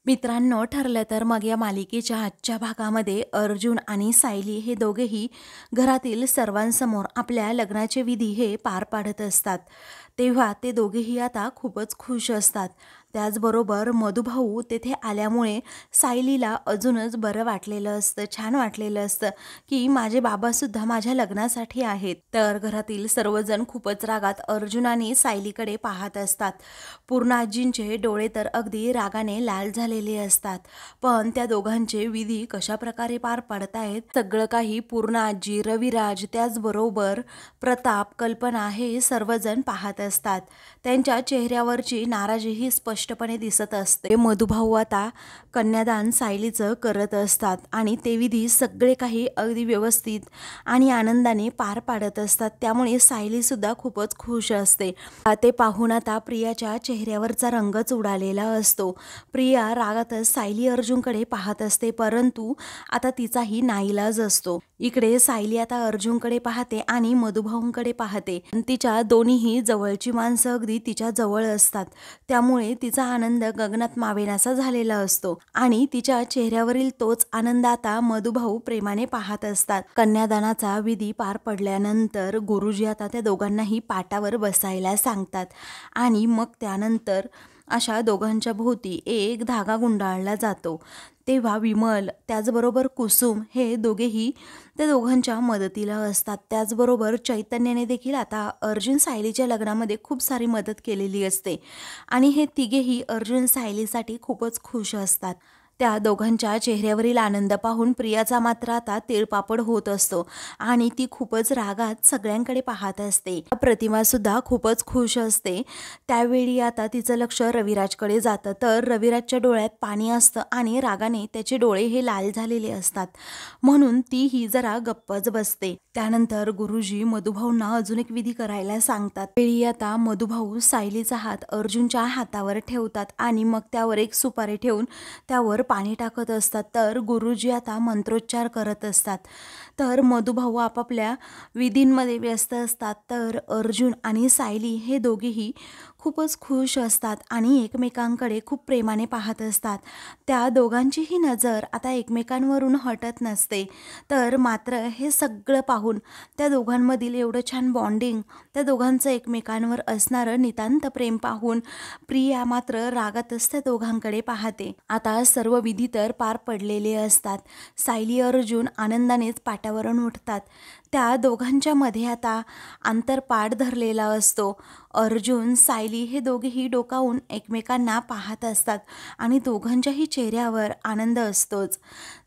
मित्रांनो, ठरलं तर मग या मालिकेच्या आजच्या भागामध्ये अर्जुन आणि सायली हे दोघेही घरातील सर्वांसमोर आपल्या लग्नाचे विधी हे पार पाडत असतात। तेव्हा ते दोघेही आता खूपच खुश असतात। त्याचबरोबर मधुभाऊ तेथे आल्यामुळे सायलीला अजूनच बरं वाटलेलं असतं, छान वाटलेलं असतं की माझे बाबासुद्धा माझ्या लग्नासाठी आहेत। तर घरातील सर्वजण खूपच रागात अर्जुन आणि सायलीकडे पाहत असतात। पूर्ण आजींचे डोळे तर अगदी रागाने लाल झालेले असतात। पण त्या दोघांचे विधी कशा प्रकारे पार पडतायत सगळं काही पूर्ण आजी, रविराज, त्याचबरोबर प्रताप, कल्पना हे सर्वजण पाहत असतात। त्यांच्या चेहऱ्यावरची नाराजीही स्पष्टपणे दिसत असते। मधुभाऊ आता कन्यादान सायलीचं करत असतात आणि ते विधी सगळे काही अगदी व्यवस्थित आणि आनंदाने पार पाडत असतात। त्यामुळे सायली सुद्धा खूपच खुश असते। ते पाहून आता प्रियाच्या चेहऱ्यावरचा रंगच उडालेला असतो। प्रिया रागातच सायली अर्जुनकडे पाहत असते, परंतु आता तिचाही नाईलाज असतो। इकडे सायली आता अर्जुनकडे पाहते आणि मधुभाऊंकडे पाहते। तिच्या दोन्हीही जवळची माणसं अगदी तिच्या जवळ असतात, त्यामुळे तिचा आनंद गगनात मावेनासा झालेला असतो आणि तिच्या चेहऱ्यावरील तोच आनंद आता मधुभाऊ प्रेमाने पाहत असतात। कन्यादानाचा विधी पार पडल्यानंतर गुरुजी आता त्या दोघांनाही पाटावर बसायला सांगतात आणि मग त्यानंतर अशा दोघांच्या भोवती एक धागा गुंडाळला जातो। तेव्हा विमल त्याचबरोबर कुसुम हे दोघेही त्या दोघांच्या मदतीला असतात। त्याचबरोबर चैतन्याने देखील आता अर्जुन सायलीच्या लग्नामध्ये खूप सारी मदत केलेली असते आणि हे तिघेही अर्जुन सायलीसाठी खूपच खुश असतात। त्या दोघांच्या चेहऱ्यावरील आनंद पाहून प्रियाचा मात्र आता तिळपापड होत असतो आणि ती खूपच रागात सगळ्यांकडे पाहत असते। प्रतिमा सुद्धा खूपच खुश असते। त्यावेळी आता तिचं लक्ष रविराजकडे जातं, तर रविराजच्या डोळ्यात पाणी असतं आणि रागाने त्याचे डोळे हे लाल झालेले असतात, म्हणून तीही जरा गप्पच बसते। त्यानंतर गुरुजी मधुभाऊंना अजून एक विधी करायला सांगतात। वेळी आता मधुभाऊ सायलीचा हात अर्जुनच्या हातावर ठेवतात आणि मग त्यावर एक सुपारी ठेवून त्यावर पाणी टाकत असतात। तर गुरुजी आता मंत्रोच्चार करत असतात, तर मधुभाऊ आपापल्या विधींमध्ये व्यस्त असतात। तर अर्जुन आणि सायली हे दोघेही खूपच खुश असतात आणि एकमेकांकडे खूप प्रेमाने पाहत असतात। त्या दोघांचीही नजर आता एकमेकांवरून हटत नसते। तर मात्र हे सगळं पाहून त्या दोघांमधील एवढं छान बॉन्डिंग, त्या दोघांचं एकमेकांवर असणारं नितांत प्रेम पाहून प्रिया मात्र रागातच त्या दोघांकडे पाहते। आता सर्व विधी तर पार पडलेले असतात। सायली अर्जुन आनंदानेच पाटावरून उठतात। त्या दोघांच्या मध्ये आता आंतरपाठ धरलेला असतो। अर्जुन सायली हे दोघेही डोकावून एकमेकांना पाहत असतात आणि दोघांच्याही चेहऱ्यावर आनंद असतोच।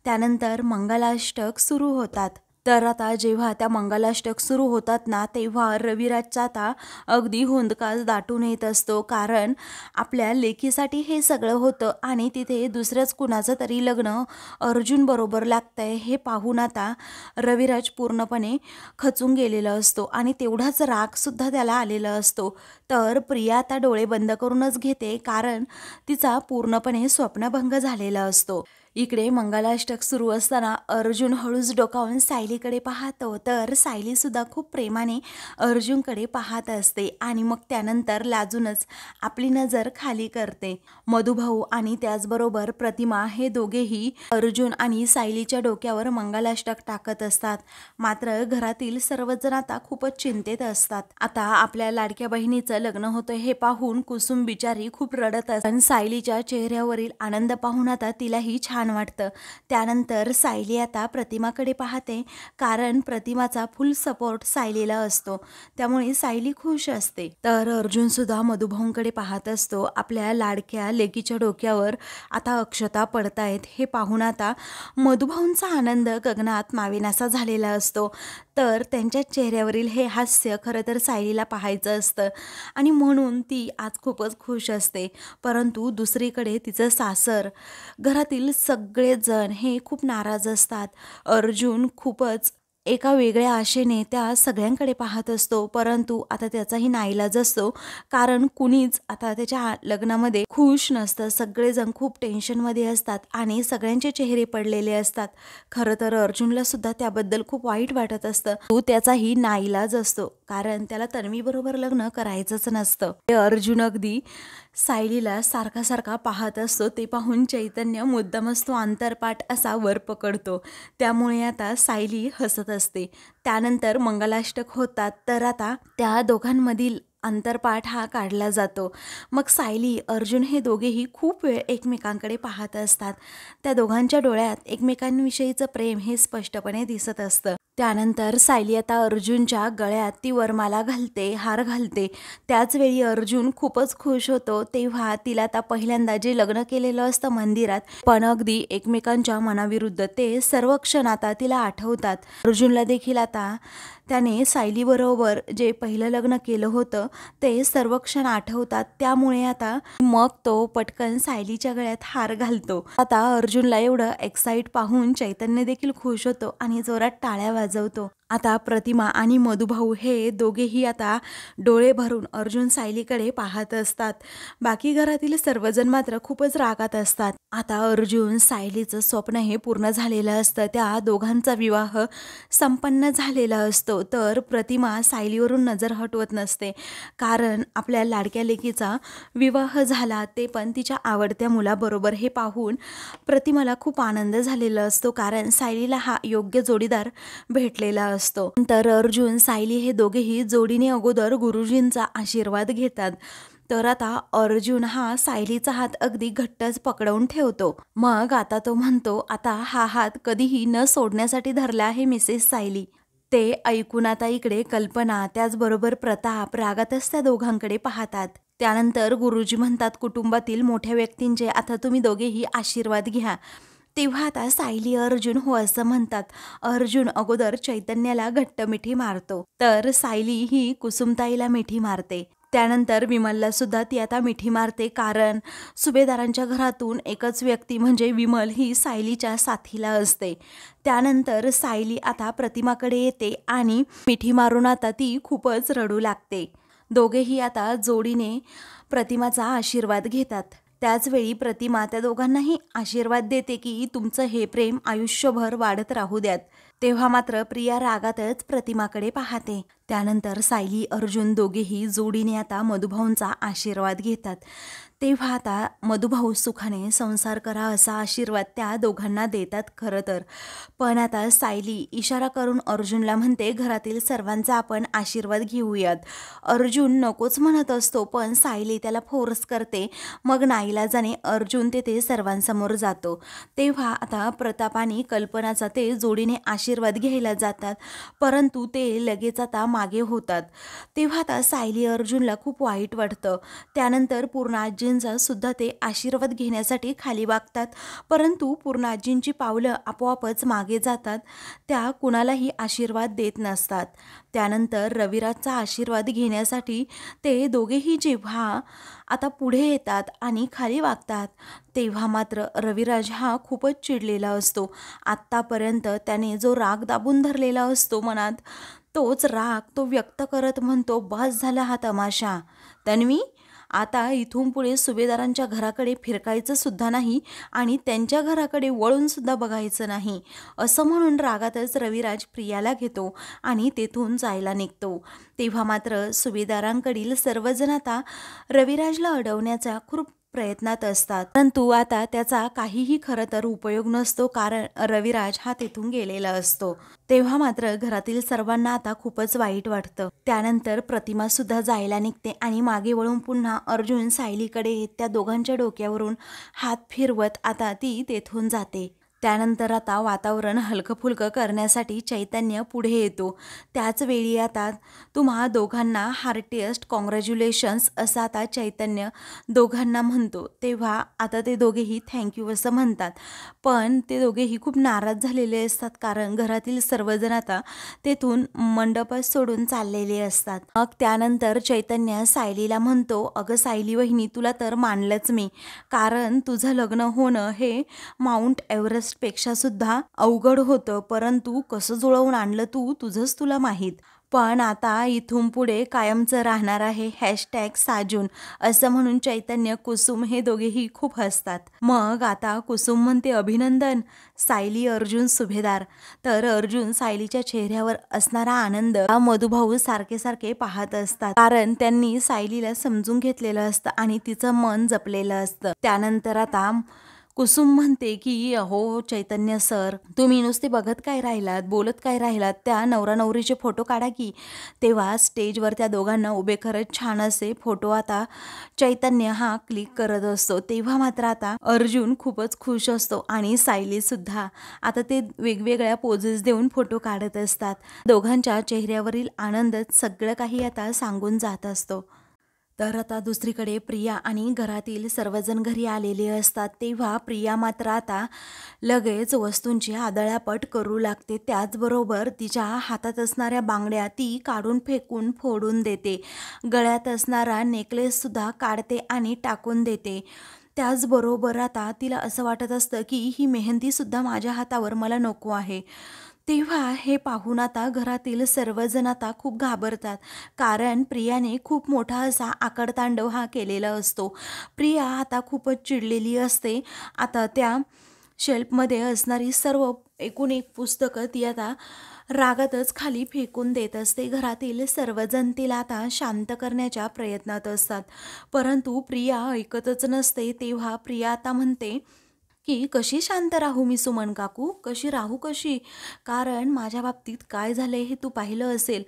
त्यानंतर मंगलाष्टक सुरू होतात। तर आता जेव्हा त्या मंगलाष्टक सुरू होतात ना, तेव्हा रविराजचा आता अगदी हुंदकाच दाटून येत असतो, कारण आपल्या लेकीसाठी हे सगळं होतं आणि तिथे दुसऱ्याच कुणाचं तरी लग्न अर्जुन बरोबर लागतंय हे पाहून आता रविराज पूर्णपणे खचून गेलेला असतो आणि तेवढाच राग सुद्धा त्याला आलेला असतो। तर प्रिया आता डोळे बंद करूनच घेते, कारण तिचा पूर्णपणे स्वप्नभंग झालेला असतो। इकडे मंगलाष्टक सुरू असताना अर्जुन हळूच डोकावून सायलीकडे पाहतो, तर सायली सुद्धा खूप प्रेमाने अर्जुनकडे पाहत असते आणि मग त्यानंतर लाजूनच आपली नजर खाली करते। मधुभाऊ आणि त्याचबरोबर प्रतिमा हे दोघेही अर्जुन आणि सायलीच्या डोक्यावर मंगलाष्टक टाकत असतात। मात्र घरातील सर्वजण आता खूपच चिंतेत असतात। आता आपल्या लाडक्या बहिणीचं लग्न होतं हे पाहून कुसुम बिचारी खूप रडत असते। सायलीच्या चेहऱ्यावरील आनंद पाहून आता तिलाही छान वाटतं। त्यानंतर सायली आता प्रतिमाकडे पाहते, कारण प्रतिमाचा फुल सपोर्ट सायलीला असतो, त्यामुळे सायली खुश असते। तर अर्जुन सुद्धा मधुभाऊंकडे पाहत असतो। आपल्या लाडक्या लेकीच्या डोक्यावर आता अक्षता पडतायत हे पाहून आता मधुभाऊंचा आनंद गगनात मावेनासा झालेला असतो। तर त्यांच्या चेहऱ्यावरील हे हास्य खरं तर सायलीला पाहायचं असतं आणि म्हणून ती आज खूपच खुश असते। परंतु दुसरीकडे तिचं सासर, घरातील सगळेजण हे खूप नाराज असतात। अर्जुन खूपच एका वेगळ्या आशेने त्या सगळ्यांकडे पाहत असतो, परंतु आता त्याचाही नाईलाज असतो, कारण कुणीच आता त्याच्या लग्नामध्ये खुश नसतं। सगळेजण खूप टेन्शनमध्ये असतात आणि सगळ्यांचे चेहरे पडलेले असतात। खरं तर अर्जुनला सुद्धा त्याबद्दल खूप वाईट वाटत असतं, तो त्याचाही नाईलाज असतो, कारण त्याला तन्वीबरोबर लग्न करायचंच नसतं. ते अर्जुन अगदी सायलीला सारखा सारखा पाहत असतो. ते पाहून चैतन्य मुद्दामच तो आंतरपाठ असा वर पकडतो. त्यामुळे आता सायली हसत असते. त्यानंतर मंगलाष्टक होतात. तर आता त्या दोघांमधील अंतरपाठ हा काढला जातो. मग सायली अर्जुन हे दोघेही खूप वेळ एकमेकांकडे पाहत असतात. त्या दोघांच्या डोळ्यात एकमेकांविषयीचं प्रेम हे स्पष्टपणे दिसत असतं. त्यानंतर सायली आता अर्जुनच्या गळ्यात ती वरमाला घालते, हार घालते. त्याचवेळी अर्जुन खूपच खुश होतो. तेव्हा तिला आता पहिल्यांदा जे लग्न केलेलं असतं मंदिरात, पण अगदी एकमेकांच्या मनाविरुद्ध, ते सर्व क्षण आता तिला आठवतात. अर्जुनला देखील आता त्याने सायलीबरोबर जे पहिलं लग्न केलं होतं ते सर्व क्षण आठवतात. त्यामुळे आता मग तो पटकन सायलीच्या गळ्यात हार घालतो. आता अर्जुनला एवढं एक्साइट पाहून चैतन्य देखील खुश होतो आणि जोरात टाळ्या वाजवतो. आता प्रतिमा आणि मधुभाऊ हे दोघेही आता डोळे भरून अर्जुन सायलीकडे पाहत असतात. बाकी घरातील सर्वजण मात्र खूपच रागात असतात. आता अर्जुन सायलीचं स्वप्न हे पूर्ण झालेलं असतं. त्या दोघांचा विवाह संपन्न झालेला असतो. तर प्रतिमा सायलीवरून नजर हटवत नसते, कारण आपल्या लाडक्या लेकीचा विवाह झाला, ते पण तिच्या आवडत्या मुलाबरोबर. हे पाहून प्रतिमाला खूप आनंद झालेला असतो, कारण सायलीला हा योग्य जोडीदार भेटलेला असतो. तर अर्जुन सायली हे दोघेही जोडीने अगोदर गुरुजींचा आशीर्वाद घेतात. तर आता अर्जुन हा सायलीचा हात अगदी घट्टच पकडून ठेवतो. मग आता तो म्हणतो, आता हा हात कधीही न सोडण्यासाठी धरला आहे मिसेस सायली. ते ऐकून आता इकडे कल्पना त्याचबरोबर प्रताप रागातच त्या दोघांकडे पाहतात. त्यानंतर गुरुजी म्हणतात, कुटुंबातील मोठ्या व्यक्तींचे आता तुम्ही दोघेही आशीर्वाद घ्या. तेव्हा आता सायली अर्जुन हो असं म्हणतात. अर्जुन अगोदर चैतन्याला घट्ट मिठी मारतो, तर सायली ही कुसुमताईला मिठी मारते. त्यानंतर विमलला सुद्धा ती आता मिठी मारते, कारण सुभेदारांच्या घरातून एकच व्यक्ती म्हणजे विमल ही सायलीच्या साथीला असते. त्यानंतर सायली आता प्रतिमाकडे येते आणि मिठी मारून आता ती खूपच रडू लागते. दोघेही आता जोडीने प्रतिमाचा आशीर्वाद घेतात. त्याचवेळी प्रतिमा त्या दोघांनाही आशीर्वाद देते की तुमचं हे प्रेम आयुष्यभर वाढत राहू द्यात. तेव्हा मात्र प्रिया रागातच प्रतिमाकडे पाहते. त्यानंतर सायली अर्जुन दोघेही जोडीने आता मधुभाऊंचा आशीर्वाद घेतात. तेव्हा आता मधुभाऊ सुखाने संसार करा असा आशीर्वाद त्या दोघांना देतात खरं तर. पण आता सायली इशारा करून अर्जुनला म्हणते, घरातील सर्वांचा आपण आशीर्वाद घेऊयात. अर्जुन नकोच म्हणत असतो, पण सायली त्याला फोर्स करते. मग नाईलाजाने अर्जुन तेथे सर्वांसमोर जातो. तेव्हा आता प्रताप आणि कल्पनाचा ते जोडीने आशीर्वाद घ्यायला जातात, परंतु ते लगेच आता मागे होतात. तेव्हा आता सायली अर्जुनला खूप वाईट वाटतं. त्यानंतर पूर्णाजींचा सुद्धा ते आशीर्वाद घेण्यासाठी खाली वागतात, परंतु पूर्णाजींची पावलं आपोआपच मागे जातात. त्या कुणालाही आशीर्वाद देत नसतात. त्यानंतर रविराजचा आशीर्वाद घेण्यासाठी ते दोघेही जेव्हा आता पुढे येतात आणि खाली वागतात, तेव्हा मात्र रविराज हा खूपच चिडलेला असतो. आत्तापर्यंत त्याने जो राग दाबून धरलेला असतो मनात, तोच राग तो व्यक्त करत म्हणतो, बस झाला हा तमाशा. तन्वी, आता इथून पुढे सुभेदारांच्या घराकडे फिरकायचं सुद्धा नाही आणि त्यांच्या घराकडे वळून सुद्धा बघायचं नाही, असं म्हणून रागातच रविराज प्रियाला घेतो आणि तेथून जायला निघतो. तेव्हा मात्र सुभेदारांकडील सर्वजण आता रविराजला अडवण्याचा खूप प्रयत्नात असतात, परंतु आता त्याचा काहीही खरं तर उपयोग नसतो, कारण रविराज हा तेथून गेलेला असतो. तेव्हा मात्र घरातील सर्वांना आता खूपच वाईट वाटतं. त्यानंतर प्रतिमा सुद्धा जायला निघते आणि मागे वळून पुन्हा अर्जुन सायलीकडे त्या दोघांच्या डोक्यावरून हात फिरवत आता ती तेथून जाते. त्यानंतर आता वातावरण हलकं फुलकं करण्यासाठी चैतन्य पुढे येतो. त्याच वेळी आता तुम्हा दोघांना हार्टिएस्ट कॉंग्रॅच्युलेशन्स असं आता चैतन्य दोघांना म्हणतो. तेव्हा आता ते दोघेही थँक्यू असं म्हणतात, पण ते दोघेही खूप नाराज झालेले असतात, कारण घरातील सर्वजण आता तेथून मंडप सोडून चाललेले असतात. मग त्यानंतर चैतन्य सायलीला म्हणतो, अगं सायली वहिनी, तुला तर मानलंच मी, कारण तुझं लग्न होणं हे माउंट एव्हरेस्ट पेक्षा सुद्धा अवघड होतं, परंतु कसं जुळवून आणलं तू, तुझंच तुला माहीत. पण आता इथून पुढे कायमचं राहणार आहे #साजून असं म्हणून चैतन्य कुसुम हे दोघेही खूप हसतात. मग आता कुसुम म्हणते अभिनंदन. सायली अर्जुन सुभेदार. तर अर्जुन सायलीच्या चेहऱ्यावर असणारा आनंद मधुभाऊ सारखे सारखे पाहत असतात, कारण त्यांनी सायलीला समजून घेतलेलं असतं आणि तिचं मन जपलेलं असतं. त्यानंतर आता कुसुम म्हणते की अहो चैतन्य सर, तुम्ही नुसते बघत काय राहिलात, बोलत काय राहिलात, त्या नवरा नवरीचे फोटो काढा की. तेव्हा स्टेजवर त्या दोघांना उभे करत छान असे फोटो आता चैतन्य हा क्लिक करत असतो. तेव्हा मात्र आता अर्जुन खूपच खुश असतो आणि सायली सुद्धा. आता ते वेगवेगळ्या पोजेस देऊन फोटो काढत असतात. दोघांच्या चेहऱ्यावरील आनंदच सगळं काही आता सांगून जात असतो. तर आता दुसरीकडे प्रिया आणि घरातील सर्वजण घरी आलेले असतात. तेव्हा प्रिया मात्र आता लगेच वस्तूंची आदळापट करू लागते. त्याचबरोबर तिच्या हातात असणाऱ्या बांगड्या ती काढून फेकून फोडून देते. गळ्यात असणारा नेकलेससुद्धा काढते आणि टाकून देते. त्याचबरोबर आता तिला असं वाटत असतं की ही मेहंदीसुद्धा माझ्या हातावर मला नको आहे. तेव्हा हे पाहून आता घरातील सर्वजण आता खूप घाबरतात, कारण प्रियाने खूप मोठा असा आकडतांडव हा केलेला असतो. प्रिया आता खूपच चिडलेली असते. आता त्या शेल्फमध्ये असणारी सर्व एकूण एक पुस्तकं ती आता रागातच खाली फेकून देत असते. घरातील सर्वजण तिला आता शांत करण्याच्या प्रयत्नात असतात, परंतु प्रिया ऐकतच नसते. तेव्हा प्रिया आता म्हणते की कशी शांत राहू मी सुमन काकू, कशी राहू कशी, कारण माझ्या बाबतीत काय झालं हे तू पाहिलं असेल.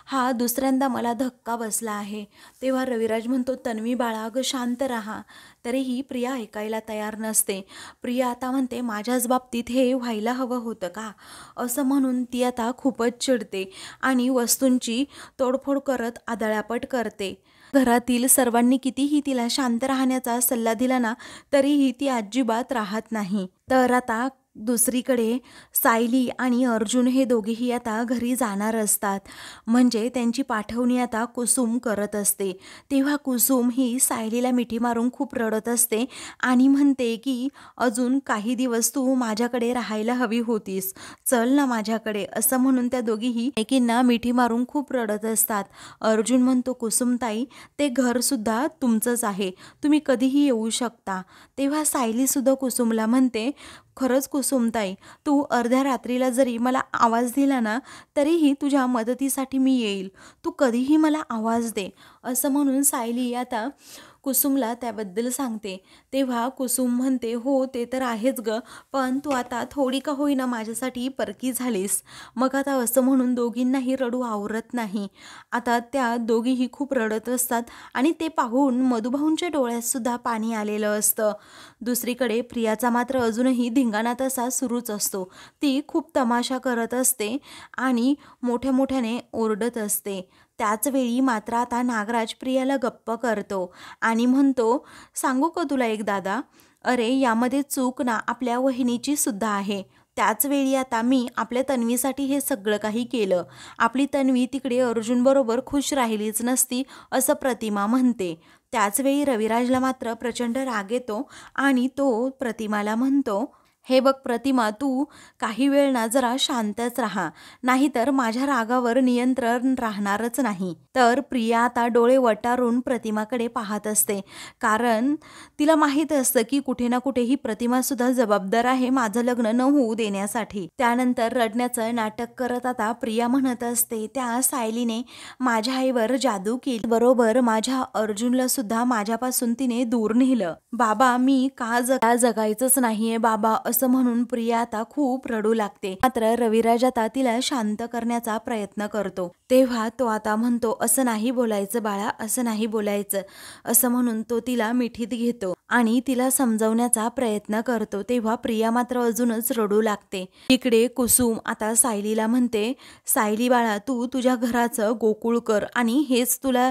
हा दुसऱ्यांदा मला धक्का बसला आहे. तेव्हा रविराज म्हणतो तन्वी बाळा अगं शांत राहा. तरीही प्रिया ऐकायला तयार नसते. प्रिया आता म्हणते माझ्याच बाबतीत हे व्हायला हवं होतं का, असं म्हणून ती आता खूपच चिडते आणि वस्तूंची तोडफोड करत आदळापट करते. घरातील सर्वांनी कितीही तिला शांत राहण्याचा सल्ला दिला ना, तरीही ती अजिबात राहत नाही. तर आता दुसरीकडे सायली आणि अर्जुन हे दोघेही आता घरी जाणार असतात, म्हणजे त्यांची पाठवणी आता कुसुम करत असते. तेव्हा कुसुम ही सायलीला मिठी मारून खूप रडत असते आणि म्हणते की अजून काही दिवस तू माझ्याकडे राहायला हवी होतीस, चल ना माझ्याकडे, असं म्हणून त्या दोघीही एकींना मिठी मारून खूप रडत असतात. अर्जुन म्हणतो कुसुमताई ते घरसुद्धा तुमचंच आहे, तुम्ही कधीही येऊ शकता. तेव्हा सायलीसुद्धा कुसुमला म्हणते खरंच कुसुमताई, तू अर्ध्या रात्रीला जरी मला आवाज दिला ना, तरीही तुझ्या मदतीसाठी मी येईल, तू कधीही मला आवाज दे, असं म्हणून सायली आता कुसुमला त्याबद्दल सांगते. तेव्हा कुसुम म्हणते हो ते तर आहेच ग, पण तू आता थोडी का होईना माझ्यासाठी परकी झालीस. मग आता असं म्हणून दोघींनाही रडू आवरत नाही. आता त्या दोघीही खूप रडत असतात आणि ते पाहून मधुभाऊंच्या डोळ्यातसुद्धा पाणी आलेलं असतं. दुसरीकडे प्रियाचा मात्र अजूनही धिंगाणा तसा सुरूच असतो. ती खूप तमाशा करत असते आणि मोठ्या मोठ्याने ओरडत असते. त्याचवेळी मात्र आता नागराज प्रियाला गप्प करतो आणि म्हणतो सांगू का तुला एक दादा, अरे यामध्ये चूक ना आपल्या वहिनीची सुद्धा आहे. त्याचवेळी आता मी आपल्या तन्वीसाठी हे सगळं काही केलं, आपली तन्वी तिकडे अर्जुनबरोबर खुश राहिलीच नसती असं प्रतिमा म्हणते. त्याचवेळी रविराजला मात्र प्रचंड राग येतो आणि तो प्रतिमाला म्हणतो हे बघ प्रतिमा, तू काही वेळ ना जरा शांतच राहा, नाहीतर माझ्या रागावर नियंत्रण राहणारच नाही. तर प्रिया आता डोळे वटारून प्रतिमाकडे पाहत असते, कारण तिला माहीत असतं की कुठे ना कुठे ही प्रतिमासुद्धा जबाबदार आहे माझं लग्न न होऊ देण्यासाठी. त्यानंतर रडण्याचं नाटक करत आता प्रिया म्हणत असते त्या सायलीने माझ्या आईवर जादू केली, बरोबर माझ्या अर्जुनला सुद्धा माझ्यापासून तिने दूर नेलं. बाबा मी का जगायचंच नाहीये बाबा, असं म्हणून प्रिया आता खूप रडू लागते. मात्र रविराज आता तिला शांत करण्याचा प्रयत्न करतो. तेव्हा तो आता म्हणतो असं नाही बोलायचं बाळा, असं नाही बोलायचं, असं म्हणून तो तिला मिठीत घेतो आणि तिला समजवण्याचा प्रयत्न करतो. तेव्हा प्रिया मात्र अजूनच रडू लागते. इकडे कुसुम आता सायलीला म्हणते सायली बाळा, तू तुझ्या घराचं गोकुळ कर आणि हेच तुला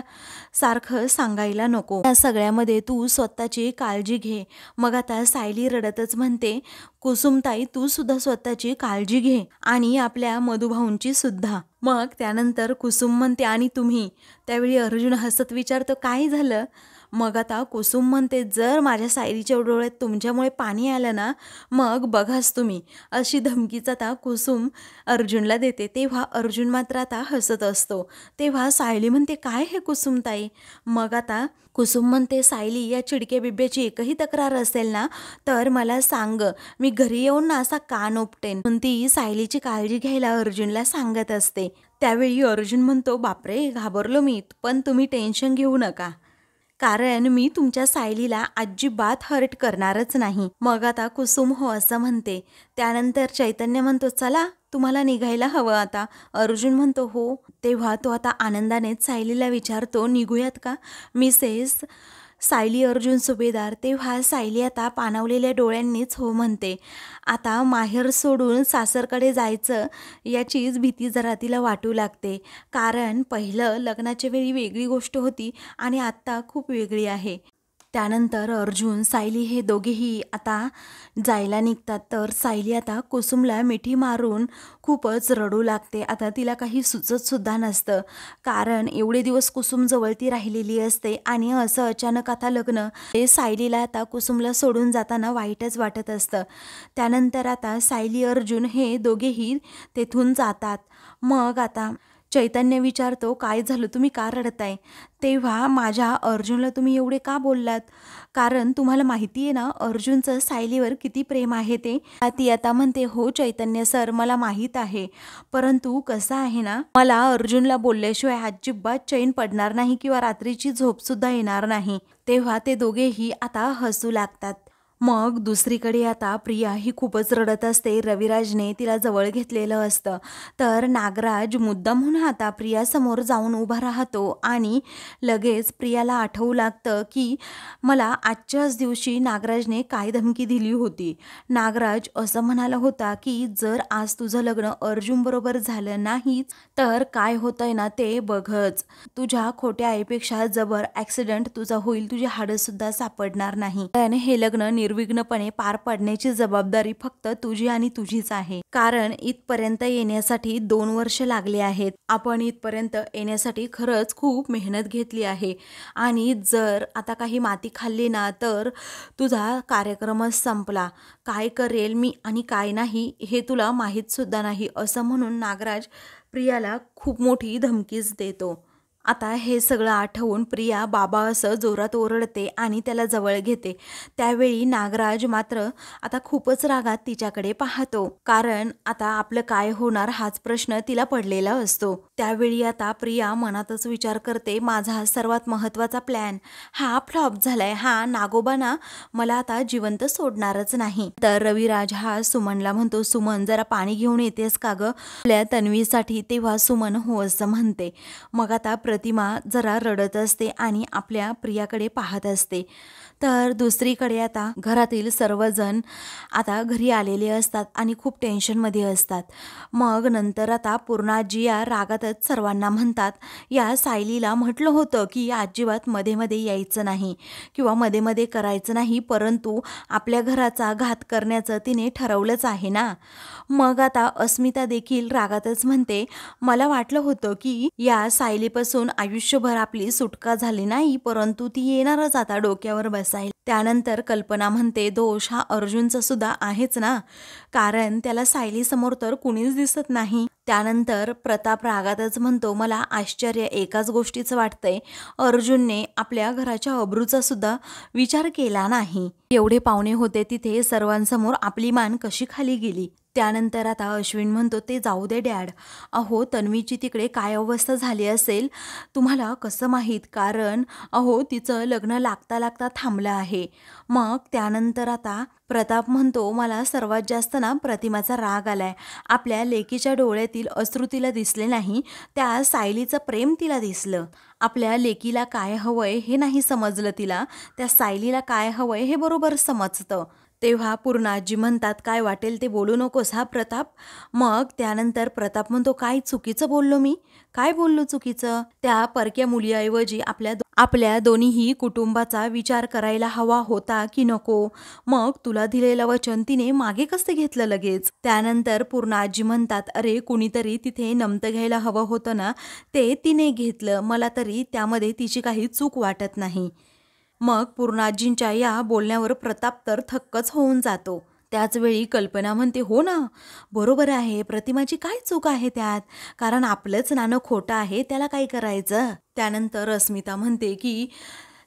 सारखं सांगायला नको, या सगळ्यामध्ये तू स्वतःची काळजी घे. मग आता सायली रडतच म्हणते कुसुमताई तू सुद्धा स्वतःची काळजी घे आणि आपल्या मधुभाऊंची सुद्धा. मग त्यानंतर कुसुम म्हणते आणि तुम्ही. त्यावेळी अर्जुन हसत विचारतो काय झालं. मग आता कुसुम म्हणते, जर माझ्या सायलीच्या डोळ्यात तुमच्यामुळे पाणी आलं ना, मग बघाच तुम्ही. अशी धमकीच आता कुसुम अर्जुनला देते. तेव्हा अर्जुन मात्र आता हसत असतो. तेव्हा सायली म्हणते, काय हे कुसुमताई? मग आता कुसुम म्हणते, सायली, या चिडक्या बिब्याची एकही तक्रार असेल ना तर मला सांग, मी घरी येऊन ना असा कान उपटेन. ती सायलीची काळजी घ्यायला अर्जुनला सांगत असते. त्यावेळी अर्जुन म्हणतो, बापरे, घाबरलो मी, पण तुम्ही टेन्शन घेऊ नका, कारण मी तुमच्या सायलीला अजिबात हर्ट करणारच नाही. मग आता कुसुम हो असं म्हणते. त्यानंतर चैतन्य म्हणतो, चला, तुम्हाला निघायला हवं आता. अर्जुन म्हणतो, हो. तेव्हा तो आता आनंदानेच सायलीला विचारतो, निघूयात का मिसेस सायली अर्जुन सुभेदार? तेव्हा सायली आता पाणावलेल्या डोळ्यांनीच हो म्हणते. आता माहेर सोडून सासरकडे जायचं याचीच भीती जरा तिला वाटू लागते, कारण पहिलं लग्नाच्या वेळी वेगळी गोष्ट होती आणि आत्ता खूप वेगळी आहे. त्यानंतर अर्जुन सायली हे दोघेही आता जायला निघतात. तर सायली आता कुसुमला मिठी मारून खूपच रडू लागते. आता तिला काही सुचतसुद्धा नसतं, कारण एवढे दिवस कुसुम जवळ ती राहिलेली असते आणि असं अचानक आता लग्न हे सायलीला आता कुसुमला सोडून जाताना वाईटच वाटत असतं. त्यानंतर आता सायली अर्जुन हे दोघेही तेथून जातात. मग आता चैतन्य विचारतो, काय झालं, तुम्ही का रडताय? तेव्हा माझ्या अर्जुनला तुम्ही एवढे का बोललात? कारण तुम्हाला माहिती आहे ना अर्जुनचं सायलीवर किती प्रेम आहे ते. ती आता म्हणते, हो चैतन्य सर, मला माहीत आहे, परंतु कसं आहे ना, मला अर्जुनला बोलल्याशिवाय अजिबात चैन पडणार नाही किंवा रात्रीची झोपसुद्धा येणार नाही. तेव्हा ते दोघेही आता हसू लागतात. मग दुसरीकडे आता प्रिया ही खूपच रडत असते. रविराजने तिला जवळ घेतलेलं असतं. तर नागराज मुद्दामहून आता प्रियासमोर जाऊन उभा राहतो आणि लगेच प्रियाला आठवू लागतं की मला आजच्याच दिवशी नागराजने काय धमकी दिली होती. नागराज असं म्हणाला होता की जर आज तुझं लग्न अर्जुनबरोबर झालं नाहीच तर काय होतंय ना ते बघच. तुझ्या खोट्या आईपेक्षा जबर ॲक्सिडेंट तुझा होईल, तुझी हाडंसुद्धा सापडणार नाही. कारण हे लग्न निर्विघ्नपणे पार पाडण्याची जबाबदारी फक्त तुझी आणि तुझीच आहे. कारण इथपर्यंत येण्यासाठी 2 वर्ष लागले आहेत. आपण इथपर्यंत येण्यासाठी खरंच खूप मेहनत घेतली आहे आणि जर आता काही माती खाल्ली ना तर तुझा कार्यक्रमच संपला. काय करेल मी आणि काय नाही हे तुला माहीत सुद्धा नाही, असं म्हणून नागराज प्रियाला खूप मोठी धमकीच देतो. आता हे सगळं आठवून प्रिया बाबा असं जोरात ओरडते आणि त्याला जवळ घेते. त्यावेळी नागराज मात्र आता खूपच रागात तिच्याकडे पाहतो, कारण आता आपलं काय होणार हाच प्रश्न तिला पडलेला असतो. त्यावेळी आता प्रिया मनातच विचार करते, माझा सर्वात महत्त्वाचा प्लॅन हा फ्लॉप झालाय. हा नागोबा ना मला आता जिवंत सोडणारच नाही. तर रविराज हा सुमनला म्हणतो, सुमन, जरा पाणी घेऊन येतेस का गं आपल्या तन्वीसाठी? तेव्हा सुमन हो असं म्हणते. मग आता प्रतिमा जरा रडत असते आणि आपल्या प्रियाकडे पाहत असते. तर दुसरीकडे आता घरातील सर्वजण आता घरी आलेले असतात आणि खूप टेन्शनमध्ये असतात. मग नंतर आता पूर्णाजी या रागातच सर्वांना म्हणतात, या सायलीला म्हटलं होतं की अजिबात मध्ये मध्ये यायचं नाही किंवा मध्ये मध्ये करायचं नाही, परंतु आपल्या घराचा घात करण्याचं तिने ठरवलंच आहे ना. मग आता अस्मिता देखील रागातच म्हणते, मला वाटलं होतं की या सायलीपासून आयुष्यभर आपली सुटका झाली नाही, परंतु ती येणारच आता डोक्यावर बसायला. त्यानंतर कल्पना म्हणते, दोष हा अर्जुनचा सुद्धा आहेच ना, कारण त्याला सायली समोर तर कुणीच दिसत नाही. त्यानंतर प्रताप रागातच म्हणतो, मला आश्चर्य एकाच गोष्टीचं वाटतंय, अर्जुनने आपल्या घराच्या अब्रूचा सुद्धा विचार केला नाही. एवढे पाहुणे होते तिथे, सर्वांसमोर आपली मान कशी खाली गेली. त्यानंतर आता अश्विन म्हणतो, ते जाऊ दे डॅड, अहो तन्वीची तिकडे काय अवस्था झाली असेल तुम्हाला कसं माहीत, कारण अहो तिचं लग्न लागता लागता थांबलं आहे. मग त्यानंतर आता प्रताप म्हणतो, मला सर्वात जास्त ना प्रतिमाचा राग आलाय. आपल्या लेकीच्या डोळ्यातील अश्रू तिला दिसले नाही, त्या सायलीचं प्रेम तिला दिसलं. आपल्या लेकीला काय हवंय हे नाही समजलं तिला, त्या सायलीला काय हवंय हे बरोबर समजतं. तेव्हा पूर्णाजी म्हणतात, काय वाटेल ते बोलू नकोस हा प्रताप. मग त्यानंतर प्रताप म्हणतो, काय चुकीचं बोललो मी? काय बोललो चुकीचं? त्या परक्या मुलीऐवजी आपल्या दोन्हीही कुटुंबाचा विचार करायला हवा होता की नको? मग तुला दिलेलं वचन तिने मागे कसं घेतलं लगेच? त्यानंतर पूर्णाजी म्हणतात, अरे कुणीतरी तिथे नमतं घ्यायला हवं होतं ना, ते तिने घेतलं. मला तरी त्यामध्ये तिची काही चूक वाटत नाही. मग पूर्णाजींच्या या बोलण्यावर प्रताप तर थक्कच होऊन जातो. त्याचवेळी कल्पना म्हणते, हो ना, बरोबर आहे, प्रतिमाची काय चूक आहे त्यात, कारण आपलंच नाणं खोटं आहे, त्याला काय करायचं. त्यानंतर अस्मिता म्हणते की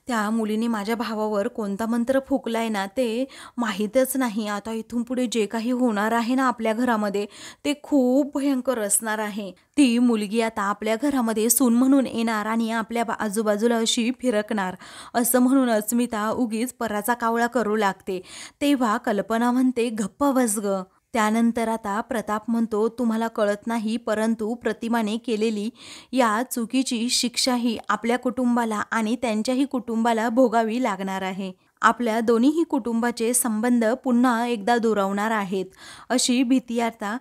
त्या मुलीने माझ्या भावावर कोणता मंत्र फुकलाय ना ते माहीतच नाही. आता इथून पुढे जे काही होणार आहे ना आपल्या घरामध्ये ते खूप भयंकर असणार आहे. ती मुलगी आता आपल्या घरामध्ये सून म्हणून येणार आणि आपल्या आजूबाजूला अशी फिरकणार, असं म्हणून अस्मिता उगीच पराचा कावळा करू लागते. तेव्हा कल्पना म्हणते, गप्प बस ग. त्यानंतर आता प्रताप म्हणतो, तुम्हाला कळत नाही, परंतु प्रतिमाने केलेली या चुकीची शिक्षाही आपल्या कुटुंबाला आणि त्यांच्याही कुटुंबाला भोगावी लागणार आहे. आपल्या दोन्हीही कुटुंबाचे संबंध पुन्हा एकदा दुरावणार आहेत, अशी भीती आता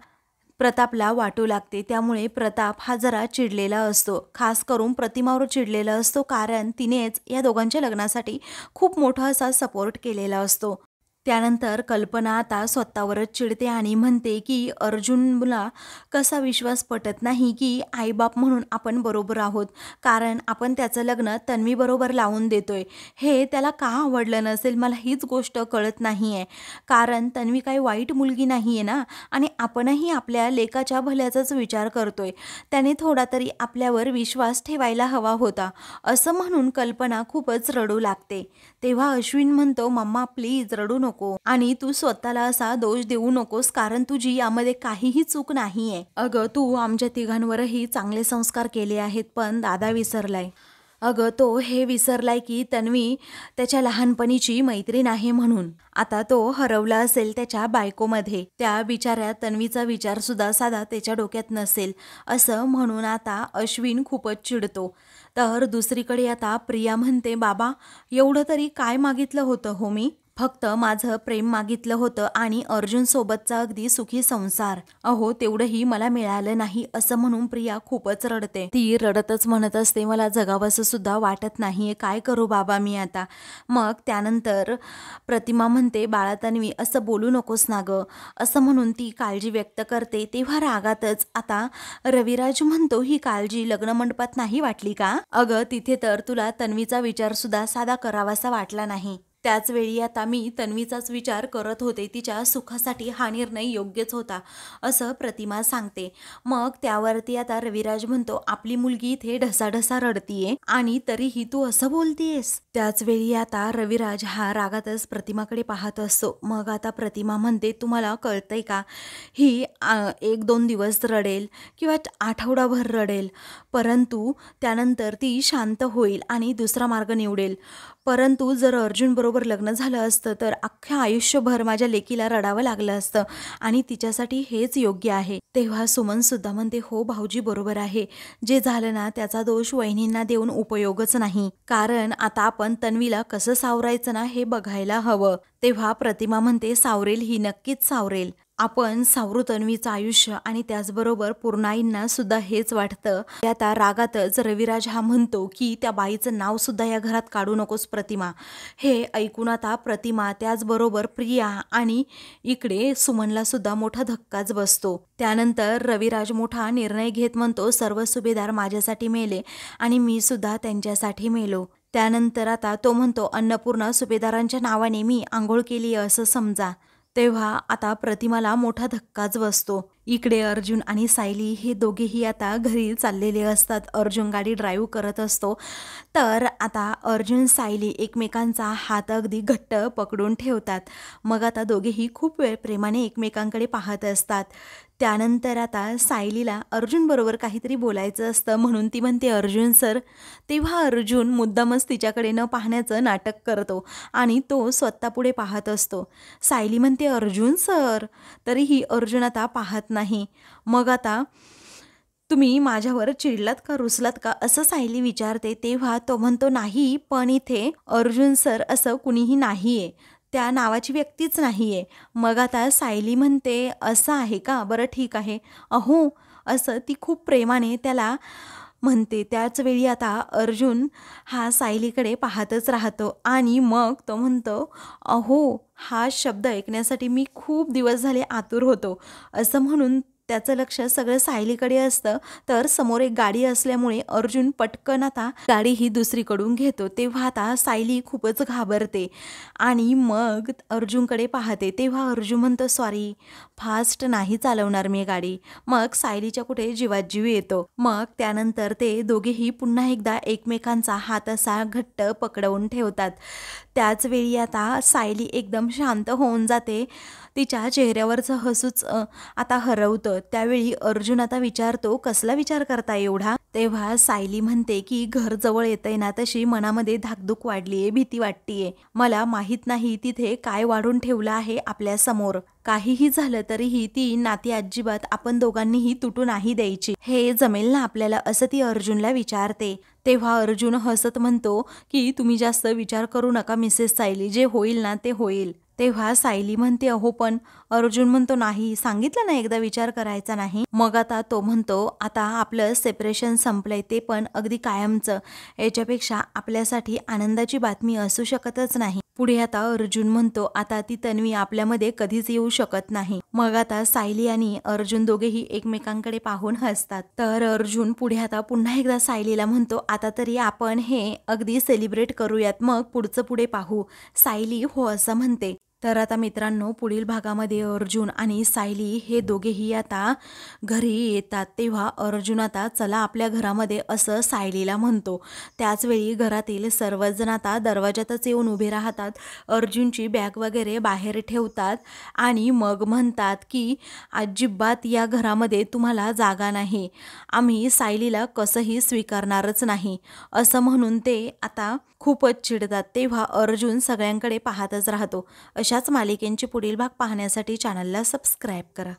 प्रतापला वाटू लागते. त्यामुळे प्रताप हा जरा चिडलेला असतो, खास करून प्रतिमावर चिडलेला असतो, कारण तिनेच या दोघांच्या लग्नासाठी खूप मोठा असा सपोर्ट केलेला असतो. त्यानंतर कल्पना आता स्वतःवरच चिडते आणि म्हणते की अर्जुनला कसा विश्वास पटत नाही की आईबाप म्हणून आपण बरोबर आहोत, कारण आपण त्याचं लग्न तन्वीबरोबर लावून देतोय. हे त्याला का आवडलं नसेल, मला हीच गोष्ट कळत नाही आहे. कारण तन्वी काही वाईट मुलगी नाही आहे ना, आणि आपणही आपल्या लेकाच्या भल्याचाच विचार करतोय. त्याने थोडा तरी आपल्यावर विश्वास ठेवायला हवा होता, असं म्हणून कल्पना खूपच रडू लागते. तेव्हा अश्विन म्हणतो, मम्मा प्लीज रडू नको आणि तू स्वतःला असा दोष देऊ नकोस, कारण तुझी यामध्ये काहीही चूक नाहीये. अगं तू आमच्या तिघांवरही चांगले संस्कार केले आहेत, पण दादा विसरलाय. अगं तो हे विसरलाय की तन्वी त्याच्या लहानपणीची मैत्रीण आहे म्हणून. आता तो हरवला असेल त्याच्या बायकोमध्ये, त्या बिचाऱ्या तन्वीचा विचार सुद्धा साधा त्याच्या डोक्यात नसेल, असं म्हणून आता अश्विन खूपच चिडतो. तर दुसरीकडे आता प्रिया म्हणते, बाबा एवढं तरी काय मागितलं होतं हो मी, फक्त माझं प्रेम मागितलं होतं आणि अर्जुन सोबतचा अगदी सुखी संसार. अहो तेवढंही मला मिळालं नाही, असं म्हणून प्रिया खूपच रडते. ती रडतच म्हणत असते, मला जगावंसं सुद्धा वाटत नाहीये, काय करू बाबा मी आता. मग त्यानंतर प्रतिमा म्हणते, बाळा तन्वी असं बोलू नकोस ना ग, असं म्हणून ती काळजी व्यक्त करते. तेव्हा रागातच आता रविराज म्हणतो, ही काळजी लग्नमंडपात नाही वाटली का? अगं तिथे तर तुला तन्वीचा विचार सुद्धा साधा करावासा वाटला नाही. त्याचवेळी आता मी तन्वीचाच विचार करत होते, तिच्या सुखासाठी हा निर्णय योग्यच होता, असं प्रतिमा सांगते. मग त्यावरती आता रविराज म्हणतो, आपली मुलगी इथे ढसाढसा रडतीये आणि तरीही तू असं बोलतीयस. त्याचवेळी आता रविराज हा रागातच प्रतिमाकडे पाहत असतो. मग आता प्रतिमा म्हणते, तुम्हाला कळतंय का, ही 1-2 दिवस रडेल किंवा आठवडाभर रडेल, परंतु त्यानंतर ती शांत होईल आणि दुसरा मार्ग निवडेल. परंतु जर अर्जुन बरोबर लग्न झालं असतं तर अख्ख्या आयुष्यभर माझ्या लेकीला रडावं लागलं असतं आणि तिच्यासाठी हेच योग्य आहे. तेव्हा सुमन सुद्धा म्हणते, हो भाऊजी बरोबर आहे, जे झालं ना त्याचा दोष वहिनींना देऊन उपयोगच नाही, कारण आता आपण तन्वीला कसं सावरायचं ना हे बघायला हवं. तेव्हा प्रतिमा म्हणते, सावरेल ही, नक्कीच सावरेल. आपण सावरू तन्वीचं आयुष्य आणि त्याचबरोबर पूर्णाईंना सुद्धा हेच वाटतं. आता रागातच रविराज हा म्हणतो की त्या बाईचं नाव सुद्धा या घरात काढू नकोस प्रतिमा. हे ऐकून आता प्रतिमा त्याचबरोबर प्रिया आणि इकडे सुमनला सुद्धा मोठा धक्काच बसतो. त्यानंतर रविराज मोठा निर्णय घेत म्हणतो, सर्व सुभेदार माझ्यासाठी मेले आणि मी सुद्धा त्यांच्यासाठी मेलो. त्यानंतर आता तो म्हणतो, अन्नपूर्णा सुभेदारांच्या नावाने मी आंघोळ केली असं समजा. तेव्हा आता प्रतिमाला मोठा धक्काच बसतो. इकडे अर्जुन आणि सायली हे दोघेही आता घरी चाललेले असतात. अर्जुन गाडी ड्राईव्ह करत असतो, तर आता अर्जुन सायली एकमेकांचा हात अगदी घट्ट पकडून ठेवतात. मग आता दोघेही खूप वेळ प्रेमाने एकमेकांकडे पाहत असतात. त्यानंतर आता सायलीला अर्जुन बरोबर काहीतरी बोलायचं असतं, म्हणून ती म्हणते, अर्जुन सर. तेव्हा अर्जुन मुद्दामच तिच्याकडे न पाहण्याचं नाटक करतो आणि तो स्वतः पुढे पाहत असतो. सायली म्हणते, अर्जुन सर, तरीही अर्जुन आता पाहत नाही. मग आता तुम्ही माझ्यावर चिडलात का, रुसलात का, असं सायली विचारते. तेव्हा तो म्हणतो, नाही, पण इथे अर्जुन सर असं कुणीही नाहीये, त्या नावाची व्यक्तीच नाहीये. मग आता सायली म्हणते, असं आहे का, बरं ठीक आहे. अहो, असं ती खूप प्रेमाने त्याला म्हणते. त्याच वेळी आता अर्जुन हा सायलीकडे पाहतच राहतो आणि मग तो म्हणतो, अहो, हा शब्द ऐकण्यासाठी मी खूप दिवस झाले आतुर होतो, असं म्हणून त्याचं लक्ष सगळं सायलीकडे असतं. तर समोर एक गाडी असल्यामुळे अर्जुन पटकन आता गाडी ही दुसरीकडून घेतो. तेव्हा आता सायली खूपच घाबरते आणि मग अर्जुनकडे पाहते. तेव्हा अर्जुन म्हणतो, सॉरी, फास्ट नाही चालवणार मी गाडी. मग सायलीच्या कुठे जीवात जीव येतो. मग त्यानंतर ते दोघेही पुन्हा एकदा एकमेकांचा हात असा घट्ट पकडवून ठेवतात. त्याच वेळी आता सायली एकदम शांत होऊन जाते. तिच्या चेहऱ्यावरचं हसूच आता हरवतं. त्यावेळी अर्जुन आता विचारतो, कसला विचार करताय एवढा? तेव्हा सायली म्हणते की घर जवळ येतंय ना तशी मनामध्ये धाकधूक वाढलीये, भीती वाटतीये. मला माहित नाही तिथे काय वाढून ठेवलं आहे आपल्या समोर. काहीही झालं तरीही ती नाती अजिबात आपण दोघांनीही तुटू नाही द्यायची. हे जमेल ना आपल्याला, असं ती अर्जुनला विचारते. तेव्हा अर्जुन हसत म्हणतो की तुम्ही जास्त विचार करू नका मिसेस सायली, जे होईल ना ते होईल. तेव्हा सायली म्हणते, अहो पण. अर्जुन म्हणतो, नाही, सांगितलं ना एकदा विचार करायचा नाही. मग आता तो म्हणतो, आता आपलं सेपरेशन संपलंय, ते पण अगदी कायमचं. याच्यापेक्षा आपल्यासाठी आनंदाची बातमी असू शकतच नाही. पुढे आता अर्जुन म्हणतो, आता ती तन्वी आपल्यामध्ये कधीच येऊ शकत नाही. मग आता सायली आणि अर्जुन दोघेही एकमेकांकडे पाहून हसतात. तर अर्जुन पुढे आता पुन्हा एकदा सायलीला म्हणतो, आता तरी आपण हे अगदी सेलिब्रेट करूयात, मग पुढचं पुढे पाहू. सायली हो असं म्हणते. तर आता मित्रांनो, पुढील भागामध्ये अर्जुन आणि सायली हे दोघेही आता घरी येतात. तेव्हा अर्जुन आता चला आपल्या घरामध्ये असं सायलीला म्हणतो. त्याचवेळी घरातील सर्वजण आता दरवाजातच येऊन उभे राहतात. अर्जुनची बॅग वगैरे बाहेर ठेवतात आणि मग म्हणतात की अजिबात या घरामध्ये तुम्हाला जागा नाही, आम्ही सायलीला कसंही स्वीकारणारच नाही, असं म्हणून ते आता खूपच चिडतात. तेव्हा अर्जुन सगळ्यांकडे पाहतच राहतो. अशाच मालिकेंची पुढील भाग पाहण्यासाठी चॅनलला सबस्क्राईब करा.